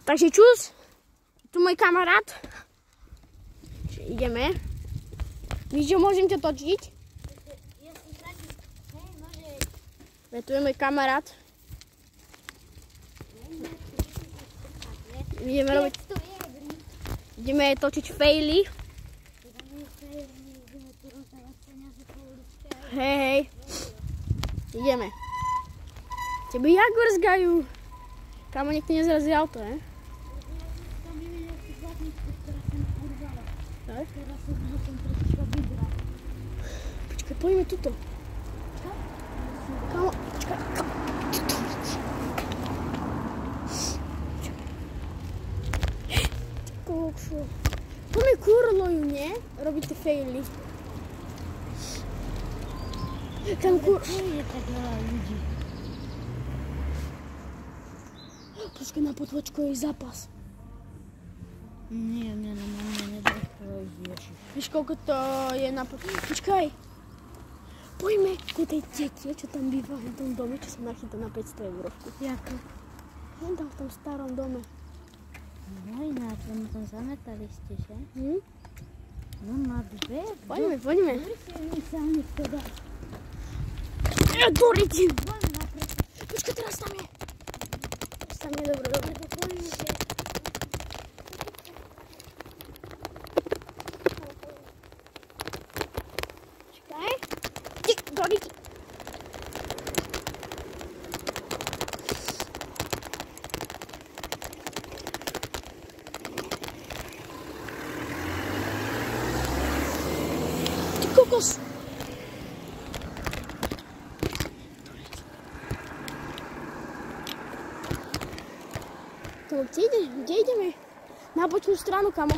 Takže čus, tu môj kamarát. Ideme. Víš, že môžem ťa točiť? Tu je môj kamarát. Ideme točiť faily. Hej. Ideme. Tebe jak vrzgajú. Kámo, niekto nezrazí auto, ne? Počkaj, poďme tuto. Kámo, počkaj. Tuto. Kokšo. Poďme kurloju, nie? Robiť tie faily. Tam je tak veľa ľudí. Počkaj, na potvočkový zápas. Nie, mňa nedá. Víš, koľko to je na Počkaj. Poďme ku tej tete, čo tam býva v tom dome, čo som nachytal na 500 eurovku. Jako? Len tam v tom starom dome. No ináč, oni tam zametali ste, že? No má dve. Poďme. Doriti! Počkaj, teraz tam je. Dobre. Počkaj. Ty, Doriti! Ty kokos! Kde ideme? Na bočnú stranu, kamo.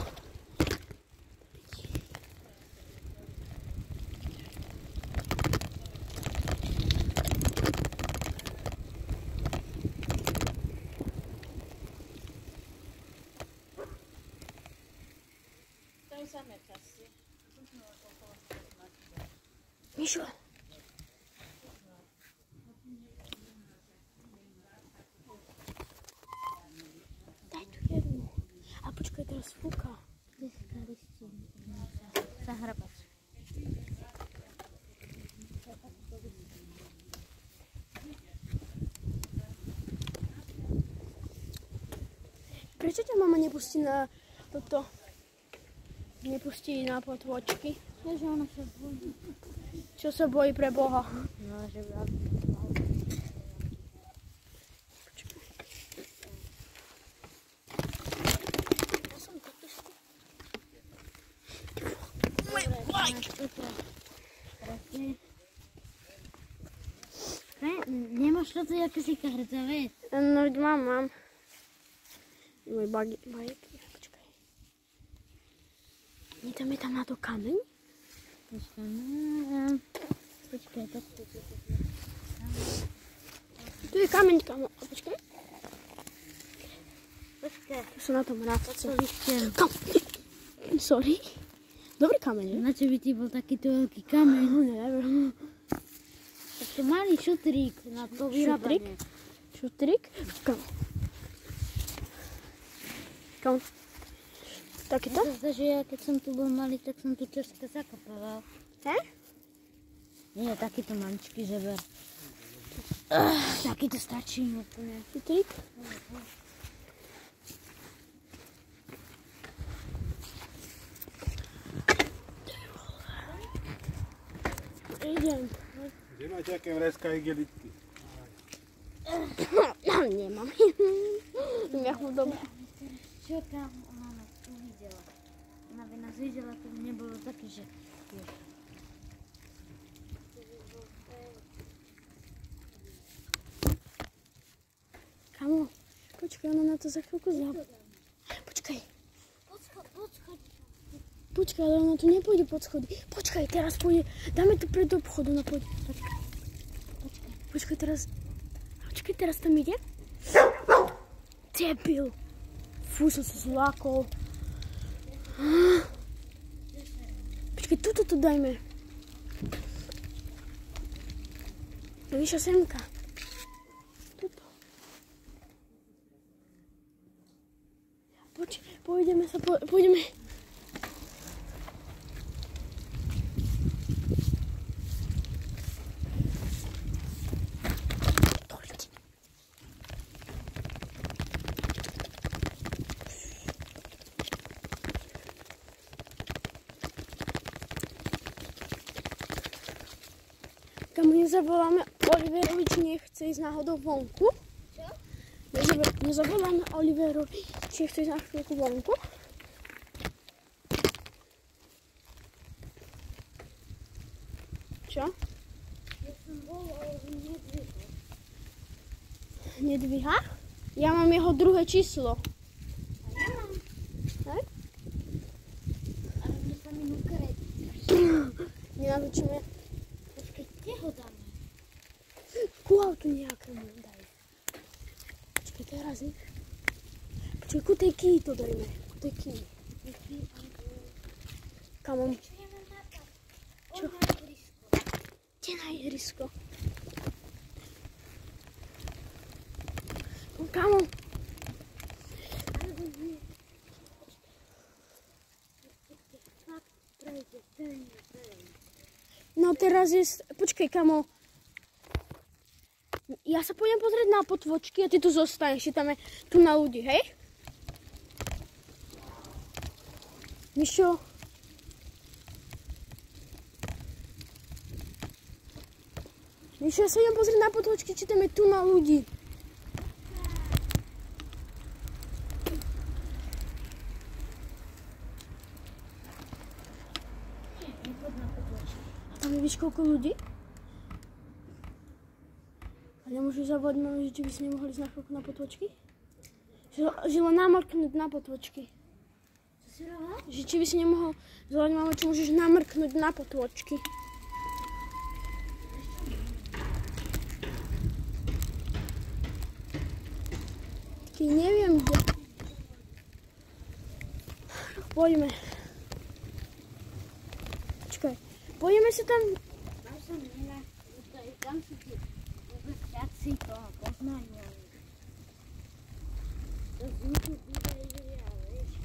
Mišo. Počkaj, teraz fúka. Deska listín. Zahrabač. Prečo ťa mama nepustí na toto? Nepustí na potvočky? Že ona sa bojí. Čo sa bojí pre Boha? No, že by Nemáš toto jakési kartové? No, mám. Môj bajek. Počkaj. Nedáme tam na to kameň? Počkaj, tak to. Tu je kameň, kamo. Počkaj. Počkaj. Tu sú na tom rádce. Kam? Sorry. Dobrý kameň, na čo by ti bol takýto veľký kameň? No, neviem. Taký malý šutrík na to vyrábanie. Šutrík? Kam? Takýto? Ja sa zdá, že ja keď som tu bol malý, tak som tu čoska zakopával. Nie, takýto maličký žeber. Takýto stačí úplne. Šutrík? Idem. Kde máte aké vreska igelitky? Nemám. Nechám doma. Čo tam ona nás uvidela? Ona by nás videla, to by nebolo také, že... Kamo, počkaj, ona na to za chvíľku Počkaj. Počkaj, ale ona tu nepôjde pod schody. Počkaj, teraz pôjde. Dáme to pred obchodu na pôjde. Počkaj, teraz tam ide. Debil. Fú, som sa zlákol. Počkaj, tuto to dajme. Vyššia semka. Tuto. Poď, pôjdeme. Kam nezavoláme Oliverovi, či nechce ísť náhodou vonku? Čo? Nezavoláme Oliverovi, či nechce ísť na chvíľku vonku? Čo? Ja som bol, ale on nedvihol. Nedvíha? Ja mám jeho druhé číslo. A ja mám. Hej? Ale mne sa mi nukereť. Nenatočíme. Počkej, kde ho dáme? Ku autu nejakému daj. Počkej, teraz ich. Počkej, ku tej ký to dajme. Ku tej ký. Kam on? Čo ja mám nápad? Čo? On má ihrisko. Kde na ihrisko? Kam on? Alebo nie. Fakt prejde, ten. No teraz je... Počkej, kamo. Ja sa pôjdem pozrieť na potvočky a ty tu zostaneš. Tam je tu na ľudí, hej? Mišo? Mišo, ja sa idem pozrieť na potvočky, či tam je tu na ľudí. A tam je víš koľko ľudí? A nemôžu zavolať mami, že či by si nemohli ísť na chvíľku na potvočky? Že len namrknúť na potvočky. Co si robil? Že či by si nemohol zavolať mami, či môžeš namrknúť na potvočky. Ty neviem kde. Poďme. Počkaj. Poďme sa tam... Tam sa nemá, tam sú ti vôbec ťaci toho poznajú. To z YouTube videa, vieš,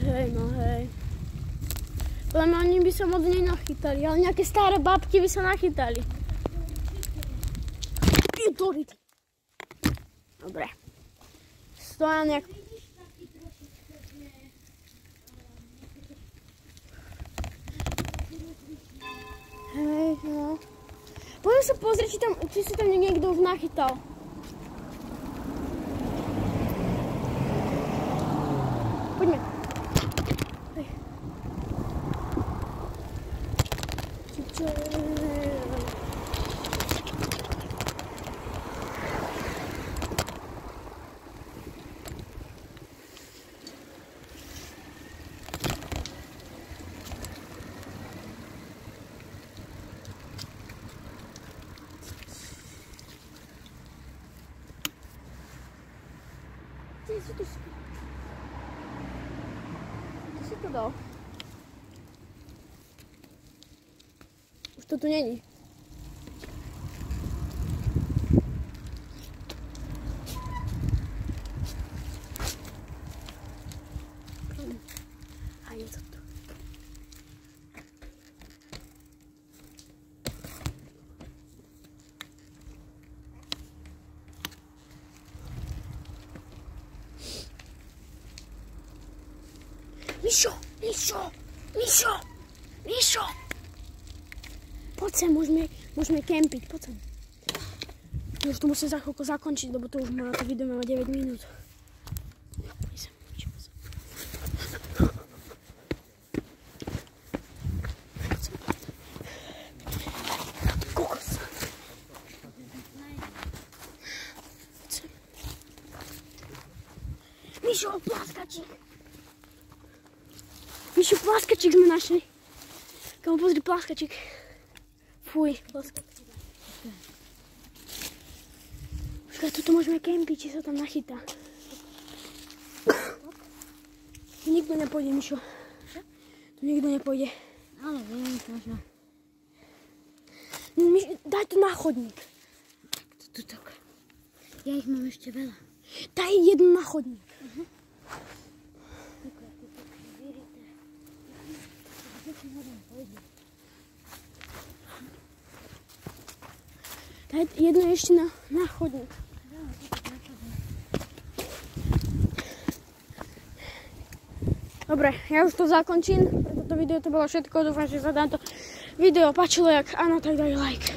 Hej, no hej. Podľa mňa oni by sa moc nenachytali, ale nejaké staré babky by sa nachytali. Ty Dory. Dobre. Stoja nejak... Hej, no. Poďme sa pozrieť, či si tam niekto už nachytal. Poďme. Hej. Ty si to dal. Už to tu není. A je to tu. Mišo! Poď sem, môžeme kempiť, poď sem. Už to musím za chvíľku zakončiť, lebo to už má to video má 9 minút. Poď sem, Mišo. Kokos. Mišo, pláskačík. Mišo, pláskačík sme našli. Kamo, pozri, pláskačík. Fuj, pláskačík. Počkaj, tuto môžeme kempiť, či sa tam nachytá. Tu nikto nepôjde, Mišo. Tu nikto nepôjde. Ale viem, možno. Daj to na chodník. Tu tak. Ja ich mám ešte veľa. Daj jednu na chodník. Daj jednu ešte na chodník. Dobre, ja už to zakončím. Pre toto video to bolo všetko. Dúfam, že sa vám to video páčilo. Jak áno, tak daj like.